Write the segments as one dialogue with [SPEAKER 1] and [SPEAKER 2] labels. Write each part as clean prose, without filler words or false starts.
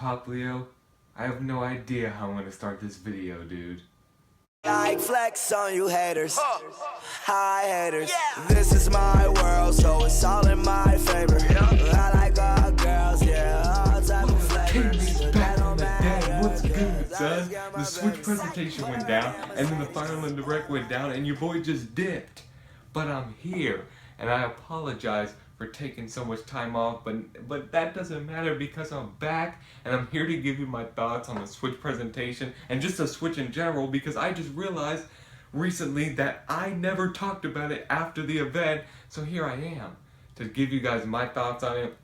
[SPEAKER 1] Poplio. I have no idea how I'm gonna start this video, dude.
[SPEAKER 2] Like flex on you haters, hi haters. This is my world, so it's all in my favor. I like all girls, yeah, all type of flavors.
[SPEAKER 1] Back in the day, what's good, son? The Switch presentation went down, and then the final and direct went down, and your boy just dipped. But I'm here, and I apologize for taking so much time off, but that doesn't matter because I'm back, and I'm here to give you my thoughts on the Switch presentation, and just the Switch in general, because I just realized recently that I never talked about it after the event, so here I am, to give you guys my thoughts on it.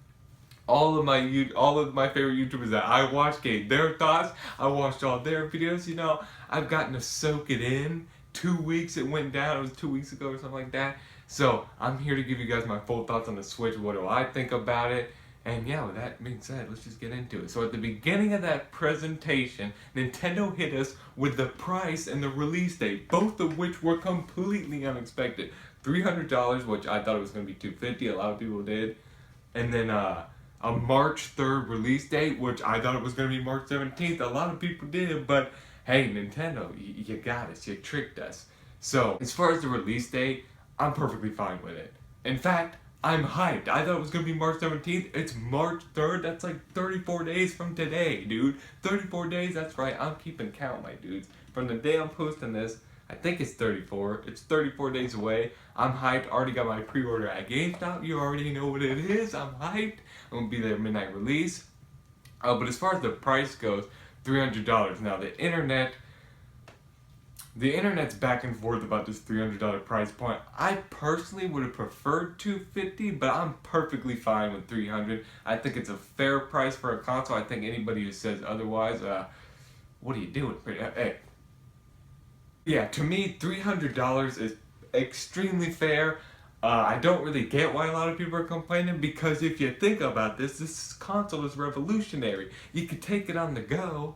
[SPEAKER 1] All of my favorite YouTubers that I watch gave their thoughts. I watched all their videos, you know. I've gotten to soak it in. 2 weeks it went down. It was 2 weeks ago or something like that. So I'm here to give you guys my full thoughts on the Switch. What do I think about it? And yeah, with that being said, let's just get into it. So at the beginning of that presentation, Nintendo hit us with the price and the release date, both of which were completely unexpected. $300, which I thought it was going to be $250. A lot of people did. And then a March 3rd release date, which I thought it was going to be March 17th. A lot of people did, but hey, Nintendo, you got us. You tricked us. So, as far as the release date, I'm perfectly fine with it. In fact, I'm hyped. I thought it was going to be March 17th. It's March 3rd. That's like 34 days from today, dude. 34 days, that's right. I'm keeping count, my dudes. From the day I'm posting this, I think it's 34. It's 34 days away. I'm hyped. Already got my pre-order at GameStop. You already know what it is. I'm hyped. I'm going to be there midnight release. But as far as the price goes, $300. Now, the internet's back and forth about this $300 price point. I personally would have preferred $250, but I'm perfectly fine with $300. I think it's a fair price for a console. I think anybody who says otherwise, what are you doing? Hey. Yeah, to me, $300 is extremely fair. I don't really get why a lot of people are complaining, because if you think about this console is revolutionary. You could take it on the go,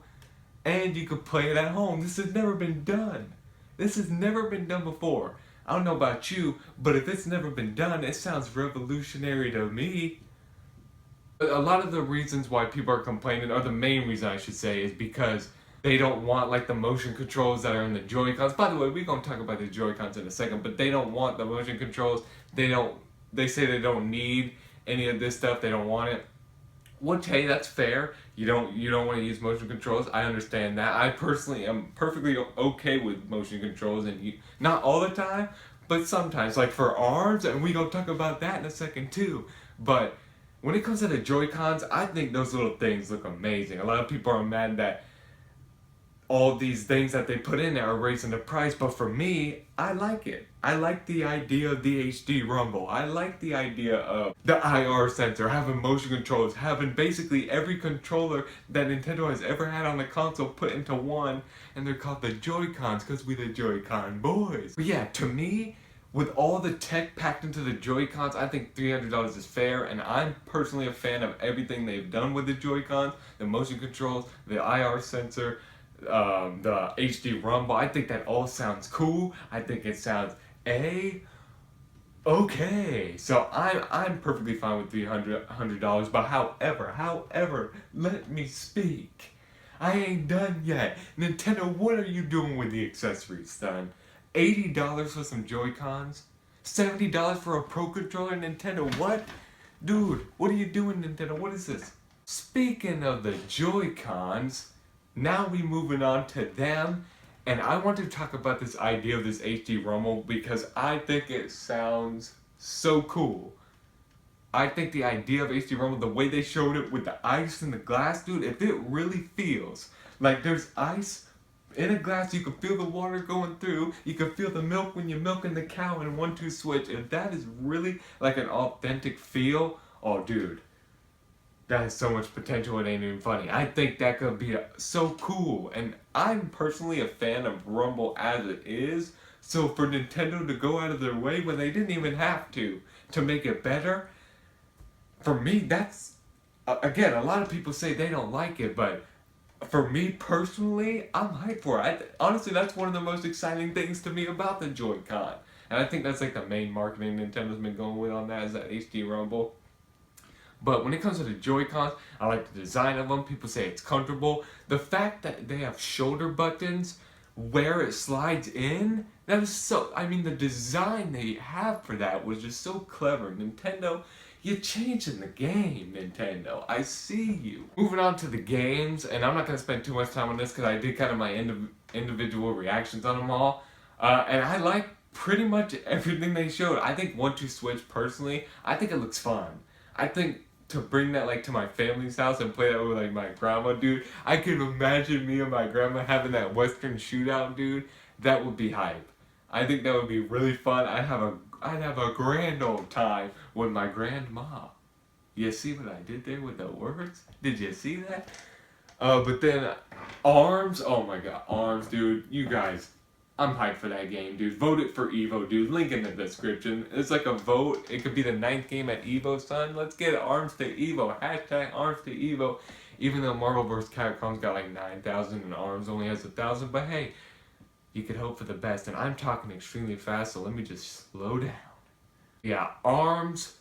[SPEAKER 1] and you could play it at home. This has never been done. This has never been done before. I don't know about you, but if it's never been done, it sounds revolutionary to me. A lot of the reasons why people are complaining, or the main reason I should say, is because they don't want like the motion controls that are in the Joy-Cons. By the way, we're going to talk about the Joy-Cons in a second, but they don't want the motion controls. They say they don't need any of this stuff. They don't want it. Which, hey, that's fair. You don't want to use motion controls. I understand that. I personally am perfectly okay with motion controls, and not all the time, but sometimes, like for arms, and we gonna talk about that in a second too. But when it comes to the Joy-Cons, I think those little things look amazing. A lot of people are mad that all these things that they put in there are raising the price, but for me, I like it. I like the idea of the HD Rumble. I like the idea of the IR sensor, having motion controls, having basically every controller that Nintendo has ever had on the console put into one, and they're called the Joy-Cons because we the Joy-Con boys. But yeah, to me, with all the tech packed into the Joy-Cons, I think $300 is fair, and I'm personally a fan of everything they've done with the Joy-Cons, the motion controls, the IR sensor, the HD Rumble. I think that all sounds cool. I think it sounds okay. So I'm perfectly fine with $300. But however, let me speak. I ain't done yet. Nintendo, what are you doing with the accessories, son? $80 for some Joy-Cons? $70 for a Pro Controller? Nintendo, what? Dude, what are you doing, Nintendo? What is this? Speaking of the Joy-Cons, now we moving on to them, and I want to talk about this idea of this HD Rumble because I think it sounds so cool. I think the idea of HD Rumble, the way they showed it with the ice in the glass, dude, if it really feels like there's ice in a glass, you can feel the water going through, you can feel the milk when you're milking the cow in a 1-2 switch, if that is really like an authentic feel, oh dude, that has so much potential, it ain't even funny. I think that could be so cool, and I'm personally a fan of Rumble as it is, so for Nintendo to go out of their way when they didn't even have to make it better, for me, that's, again, a lot of people say they don't like it, but for me personally, I'm hyped for it. Honestly, that's one of the most exciting things to me about the Joy-Con, and I think that's like the main marketing Nintendo's been going with on that, is that HD Rumble. But when it comes to the Joy-Cons, I like the design of them. People say it's comfortable. The fact that they have shoulder buttons where it slides in, that was so, I mean, the design they have for that was just so clever. Nintendo, you're changing the game, Nintendo. I see you. Moving on to the games, and I'm not going to spend too much time on this because I did kind of my individual reactions on them all. And I like pretty much everything they showed. I think 1-2 Switch, personally, I think it looks fun. I think to bring that like to my family's house and play that with like my grandma, dude, I could imagine me and my grandma having that Western shootout, dude. That would be hype. I think that would be really fun. I'd have a grand old time with my grandma. You see what I did there with the words? Did you see that? But then ARMS, oh my god, ARMS, dude, you guys, I'm hyped for that game, dude. Vote it for EVO, dude. Link in the description. It's like a vote. It could be the 9th game at EVO, son. Let's get ARMS to EVO. Hashtag ARMS to EVO. Even though Marvel vs. Capcom's got like 9,000 and ARMS only has 1,000. But hey, you could hope for the best. And I'm talking extremely fast, so let me just slow down. Yeah, ARMS.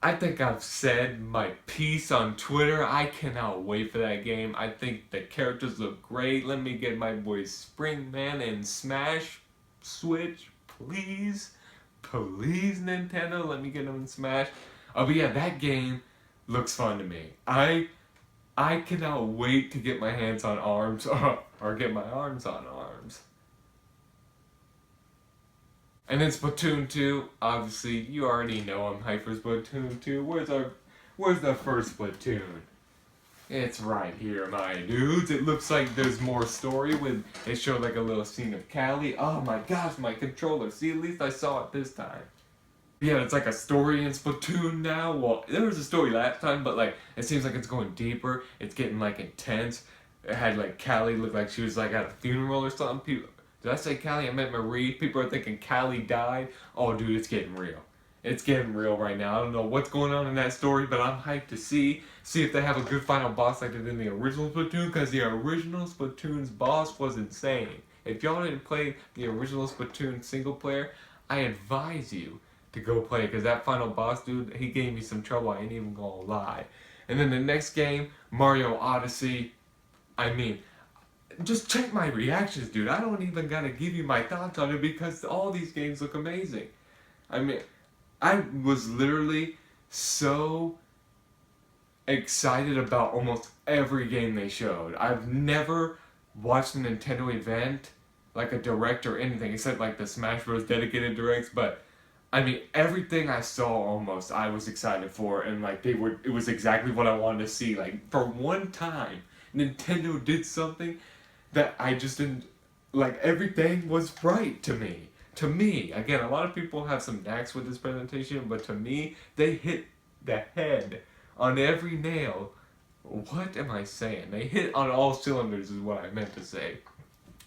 [SPEAKER 1] I think I've said my piece on Twitter. I cannot wait for that game. I think the characters look great. Let me get my boy Springman and Smash Switch, please. Please, Nintendo, let me get him in Smash. But yeah, that game looks fun to me. I cannot wait to get my hands on ARMS or get my arms on ARMS. And then Splatoon 2, obviously, you already know I'm hyped for Splatoon 2. Where's the first Splatoon? It's right here, my dudes. It looks like there's more story with, they showed like a little scene of Callie. Oh my gosh, my controller. See, at least I saw it this time. Yeah, it's like a story in Splatoon now. Well, there was a story last time, but like, it seems like it's going deeper. It's getting like intense. It had like Callie look like she was like at a funeral or something. Did I say Callie? I meant Marie. People are thinking Callie died. Oh, dude, it's getting real. It's getting real right now. I don't know what's going on in that story, but I'm hyped to see if they have a good final boss like they did in the original Splatoon, because the original Splatoon's boss was insane. If y'all didn't play the original Splatoon single player, I advise you to go play it, because that final boss, dude, he gave me some trouble. I ain't even gonna lie. And then the next game, Mario Odyssey. I mean, just check my reactions, dude. I don't even gotta give you my thoughts on it because all these games look amazing. I mean, I was literally so excited about almost every game they showed. I've never watched a Nintendo event, like a direct or anything, except like the Smash Bros. Dedicated directs, but I mean, everything I saw almost, I was excited for, and like it was exactly what I wanted to see. Like, for one time, Nintendo did something that I just didn't, like, everything was right to me. To me, again, a lot of people have some knacks with this presentation, but to me, they hit the head on every nail. What am I saying? They hit on all cylinders is what I meant to say.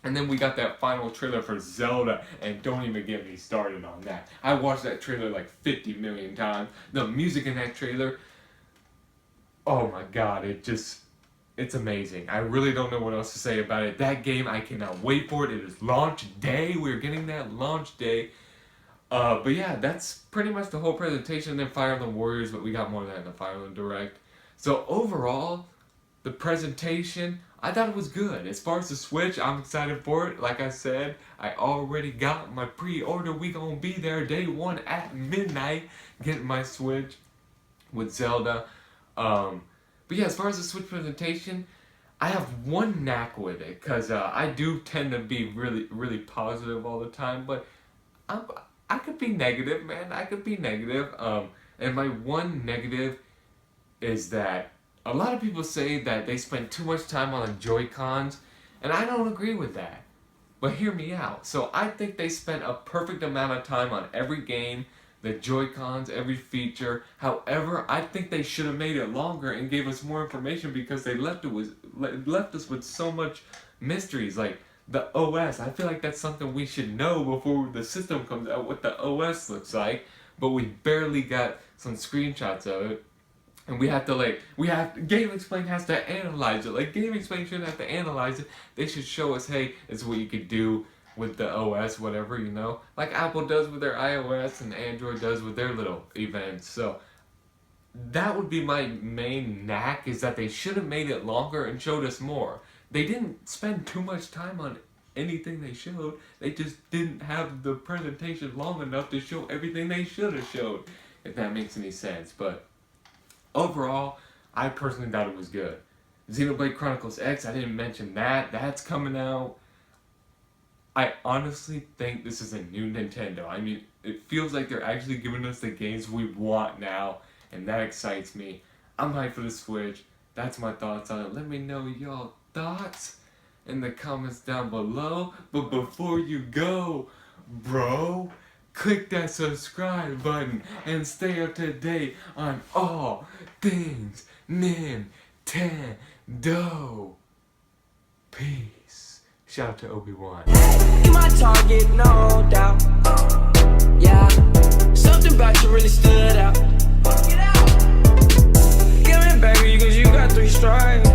[SPEAKER 1] And then we got that final trailer for Zelda, and don't even get me started on that. I watched that trailer like 50 million times. The music in that trailer, oh my god, it's amazing. I really don't know what else to say about it. That game, I cannot wait for it. It is launch day. We're getting that launch day. But yeah, that's pretty much the whole presentation. Then Fire Emblem Warriors, but we got more of that in the Fire Emblem Direct. So overall, the presentation, I thought it was good. As far as the Switch, I'm excited for it. Like I said, I already got my pre-order. We gonna be there day one at midnight getting my Switch with Zelda. But yeah, as far as the Switch presentation, I have one knack with it, because I do tend to be really, really positive all the time, but I could be negative, man. I could be negative. And my one negative is that a lot of people say that they spend too much time on the Joy-Cons, and I don't agree with that. But hear me out. So I think they spent a perfect amount of time on every game, the Joy-Cons, every feature. However, I think they should have made it longer and gave us more information, because they left us with so much mysteries. Like the OS, I feel like that's something we should know before the system comes out, what the OS looks like. But we barely got some screenshots of it. And Game Explain has to analyze it. Like, Game Explain shouldn't have to analyze it. They should show us, hey, this is what you could do with the OS, whatever, you know? Like Apple does with their iOS and Android does with their little events. So, that would be my main knack, is that they should have made it longer and showed us more. They didn't spend too much time on anything they showed. They just didn't have the presentation long enough to show everything they should have showed, if that makes any sense. But overall, I personally thought it was good. Xenoblade Chronicles X, I didn't mention that. That's coming out. I honestly think this is a new Nintendo. I mean, it feels like they're actually giving us the games we want now, and that excites me. I'm hyped for the Switch. That's my thoughts on it. Let me know y'all thoughts in the comments down below. But before you go, bro, click that subscribe button and stay up to date on all things Nintendo. Peace. Shout out to Obi-Wan.
[SPEAKER 2] You my target, no doubt. Yeah, something about you really stood out. Give me baby, cause you got 3 strikes.